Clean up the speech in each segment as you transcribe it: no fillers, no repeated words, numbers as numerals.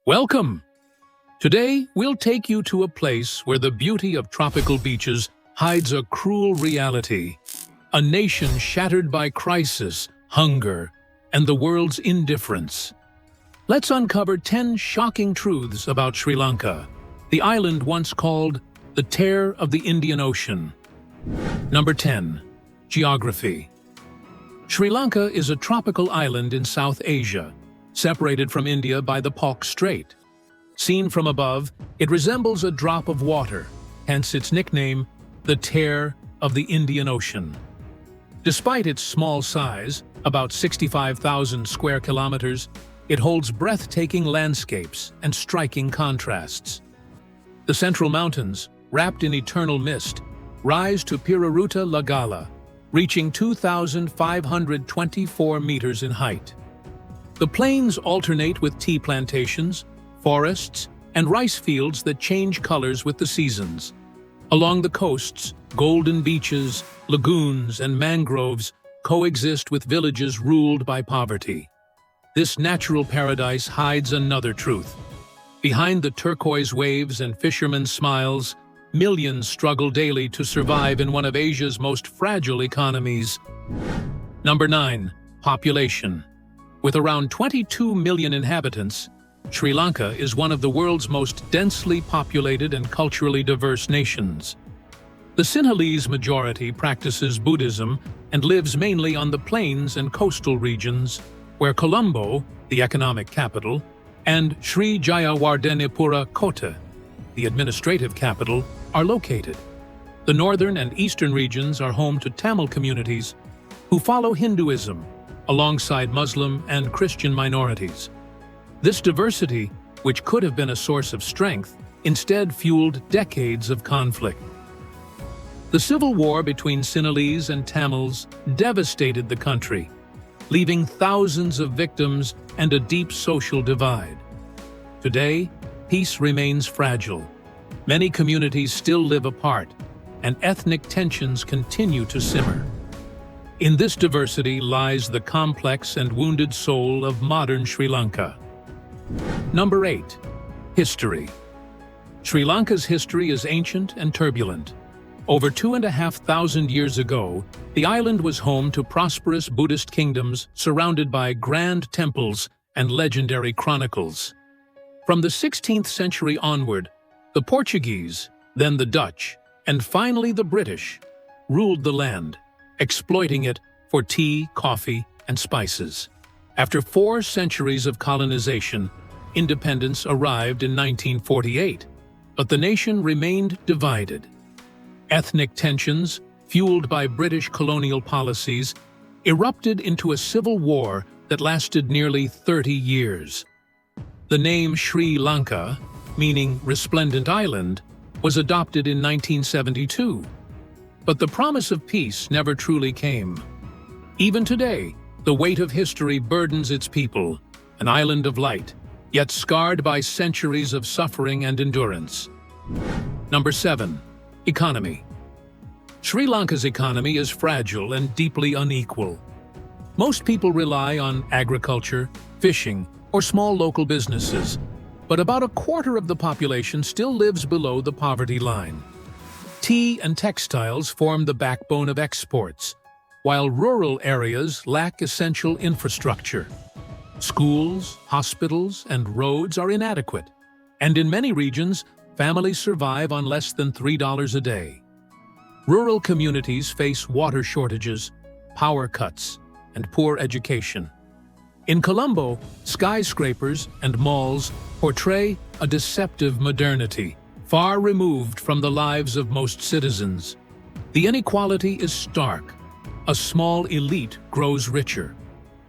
Welcome! Today, we'll take you to a place where the beauty of tropical beaches hides a cruel reality. A nation shattered by crisis, hunger, and the world's indifference. Let's uncover 10 shocking truths about Sri Lanka, the island once called the Tear of the Indian Ocean. Number 10. Geography. Sri Lanka is a tropical island in South Asia, separated from India by the Palk Strait. Seen from above, it resembles a drop of water, hence its nickname, the Tear of the Indian Ocean. Despite its small size, about 65,000 square kilometers, it holds breathtaking landscapes and striking contrasts. The Central Mountains, wrapped in eternal mist, rise to Piraruta Lagala, reaching 2,524 meters in height. The plains alternate with tea plantations, forests, and rice fields that change colors with the seasons. Along the coasts, golden beaches, lagoons, and mangroves coexist with villages ruled by poverty. This natural paradise hides another truth. Behind the turquoise waves and fishermen's smiles, millions struggle daily to survive in one of Asia's most fragile economies. Number 9. Population. With around 22 million inhabitants, Sri Lanka is one of the world's most densely populated and culturally diverse nations. The Sinhalese majority practices Buddhism and lives mainly on the plains and coastal regions, where Colombo, the economic capital, and Sri Jayawardenepura Kota, the administrative capital, are located. The northern and eastern regions are home to Tamil communities who follow Hinduism, alongside Muslim and Christian minorities. This diversity, which could have been a source of strength, instead fueled decades of conflict. The civil war between Sinhalese and Tamils devastated the country, leaving thousands of victims and a deep social divide. Today, peace remains fragile. Many communities still live apart, and ethnic tensions continue to simmer. In this diversity lies the complex and wounded soul of modern Sri Lanka. Number 8. History. Sri Lanka's history is ancient and turbulent. Over 2,500 years ago, the island was home to prosperous Buddhist kingdoms surrounded by grand temples and legendary chronicles. From the 16th century onward, the Portuguese, then the Dutch, and finally the British, ruled the land, exploiting it for tea, coffee, and spices. After 4 centuries of colonization, independence arrived in 1948, but the nation remained divided. Ethnic tensions, fueled by British colonial policies, erupted into a civil war that lasted nearly 30 years. The name Sri Lanka, meaning resplendent island, was adopted in 1972. But the promise of peace never truly came. Even today, the weight of history burdens its people, an island of light, yet scarred by centuries of suffering and endurance. Number 7. Economy. Sri Lanka's economy is fragile and deeply unequal. Most people rely on agriculture, fishing, or small local businesses, but about a quarter of the population still lives below the poverty line. Tea and textiles form the backbone of exports, while rural areas lack essential infrastructure. Schools, hospitals, and roads are inadequate, and in many regions, families survive on less than $3 a day. Rural communities face water shortages, power cuts, and poor education. In Colombo, skyscrapers and malls portray a deceptive modernity, far removed from the lives of most citizens. The inequality is stark. A small elite grows richer,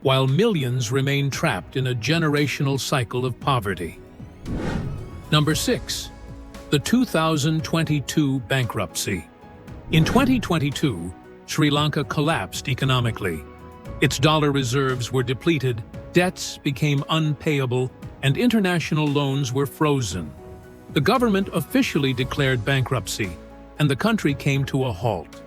while millions remain trapped in a generational cycle of poverty. Number 6. The 2022 bankruptcy. In 2022, Sri Lanka collapsed economically. Its dollar reserves were depleted, debts became unpayable, and international loans were frozen. The government officially declared bankruptcy, and the country came to a halt.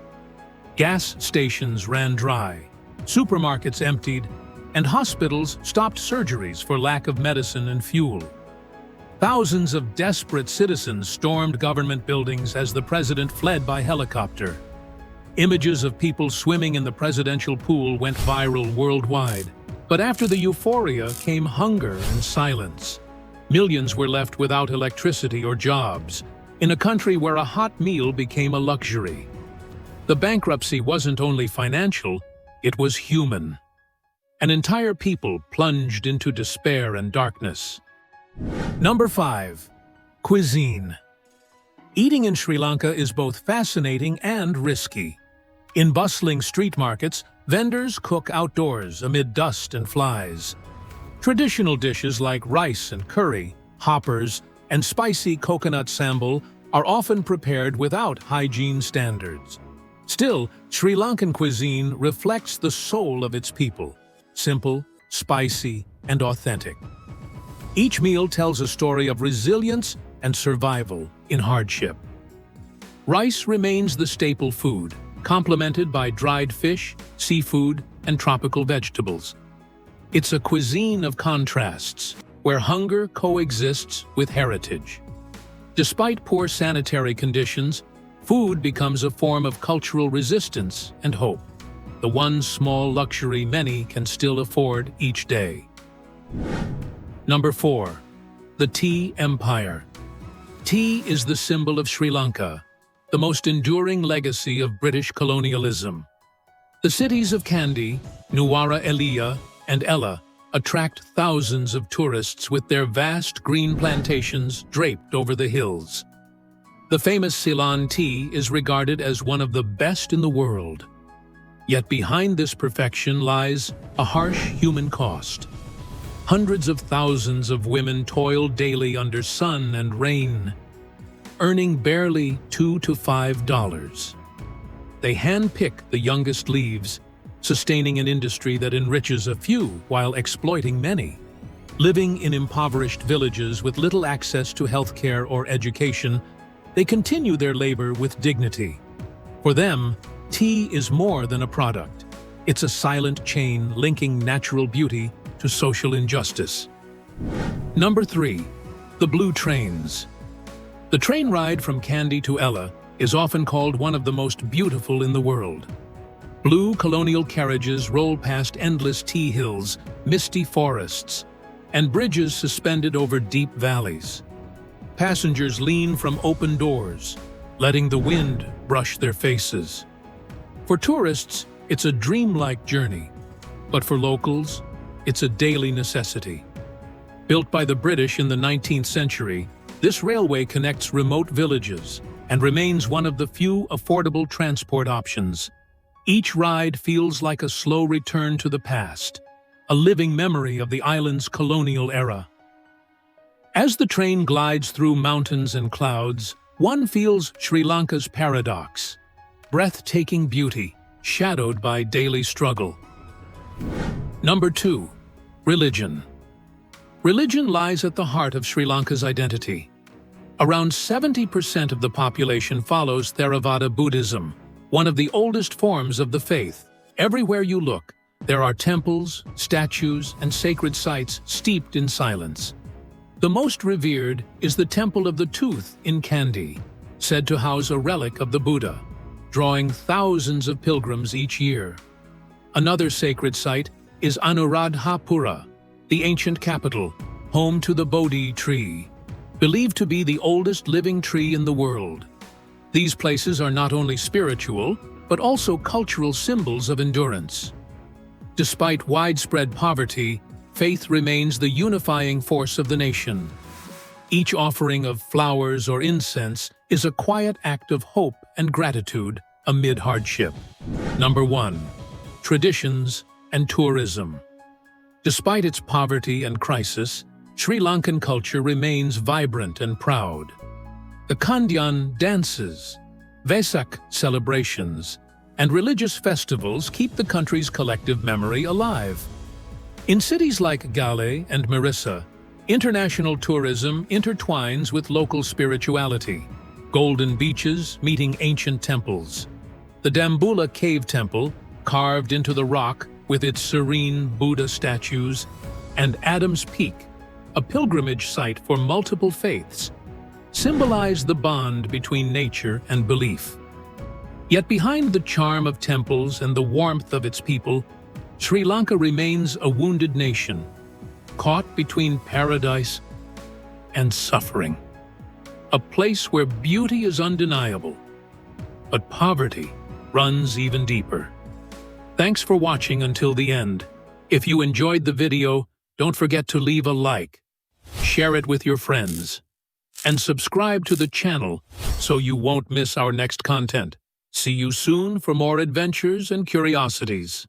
Gas stations ran dry, supermarkets emptied, and hospitals stopped surgeries for lack of medicine and fuel. Thousands of desperate citizens stormed government buildings as the president fled by helicopter. Images of people swimming in the presidential pool went viral worldwide. But after the euphoria came hunger and silence. Millions were left without electricity or jobs, in a country where a hot meal became a luxury. The bankruptcy wasn't only financial, it was human. An entire people plunged into despair and darkness. Number 5. Cuisine. Eating in Sri Lanka is both fascinating and risky. In bustling street markets, vendors cook outdoors amid dust and flies. Traditional dishes like rice and curry, hoppers, and spicy coconut sambal are often prepared without hygiene standards. Still, Sri Lankan cuisine reflects the soul of its people, simple, spicy, and authentic. Each meal tells a story of resilience and survival in hardship. Rice remains the staple food, complemented by dried fish, seafood, and tropical vegetables. It's a cuisine of contrasts, where hunger coexists with heritage. Despite poor sanitary conditions, food becomes a form of cultural resistance and hope, the one small luxury many can still afford each day. Number 4. The Tea Empire. Tea is the symbol of Sri Lanka, the most enduring legacy of British colonialism. The cities of Kandy, Nuwara Eliya, and Ella attract thousands of tourists with their vast green plantations draped over the hills. The famous Ceylon tea is regarded as one of the best in the world. Yet behind this perfection lies a harsh human cost. Hundreds of thousands of women toil daily under sun and rain, earning barely $2 to $5. They handpick the youngest leaves, sustaining an industry that enriches a few while exploiting many. Living in impoverished villages with little access to healthcare or education, they continue their labor with dignity. For them, tea is more than a product. It's a silent chain linking natural beauty to social injustice. Number 3. The Blue Trains. The train ride from Kandy to Ella is often called one of the most beautiful in the world. Blue colonial carriages roll past endless tea hills, misty forests, and bridges suspended over deep valleys. Passengers lean from open doors, letting the wind brush their faces. For tourists, it's a dreamlike journey, but for locals, it's a daily necessity. Built by the British in the 19th century, this railway connects remote villages and remains one of the few affordable transport options. Each ride feels like a slow return to the past, a living memory of the island's colonial era. As the train glides through mountains and clouds, one feels Sri Lanka's paradox: breathtaking beauty, shadowed by daily struggle. Number 2. Religion. Religion lies at the heart of Sri Lanka's identity. Around 70% of the population follows Theravada Buddhism, one of the oldest forms of the faith. Everywhere you look, there are temples, statues, and sacred sites steeped in silence. The most revered is the Temple of the Tooth in Kandy, said to house a relic of the Buddha, drawing thousands of pilgrims each year. Another sacred site is Anuradhapura, the ancient capital, home to the Bodhi tree, believed to be the oldest living tree in the world. These places are not only spiritual, but also cultural symbols of endurance. Despite widespread poverty, faith remains the unifying force of the nation. Each offering of flowers or incense is a quiet act of hope and gratitude amid hardship. Number 1. Traditions and tourism. Despite its poverty and crisis, Sri Lankan culture remains vibrant and proud. The Kandyan dances, Vesak celebrations, and religious festivals keep the country's collective memory alive. In cities like Gale and Marissa, international tourism intertwines with local spirituality. Golden beaches meeting ancient temples. The Dambula Cave Temple, carved into the rock with its serene Buddha statues, and Adam's Peak, a pilgrimage site for multiple faiths, symbolize the bond between nature and belief. Yet behind the charm of temples and the warmth of its people, Sri Lanka remains a wounded nation, caught between paradise and suffering. A place where beauty is undeniable, but poverty runs even deeper. Thanks for watching until the end. If you enjoyed the video, don't forget to leave a like, share it with your friends, and subscribe to the channel so you won't miss our next content. See you soon for more adventures and curiosities.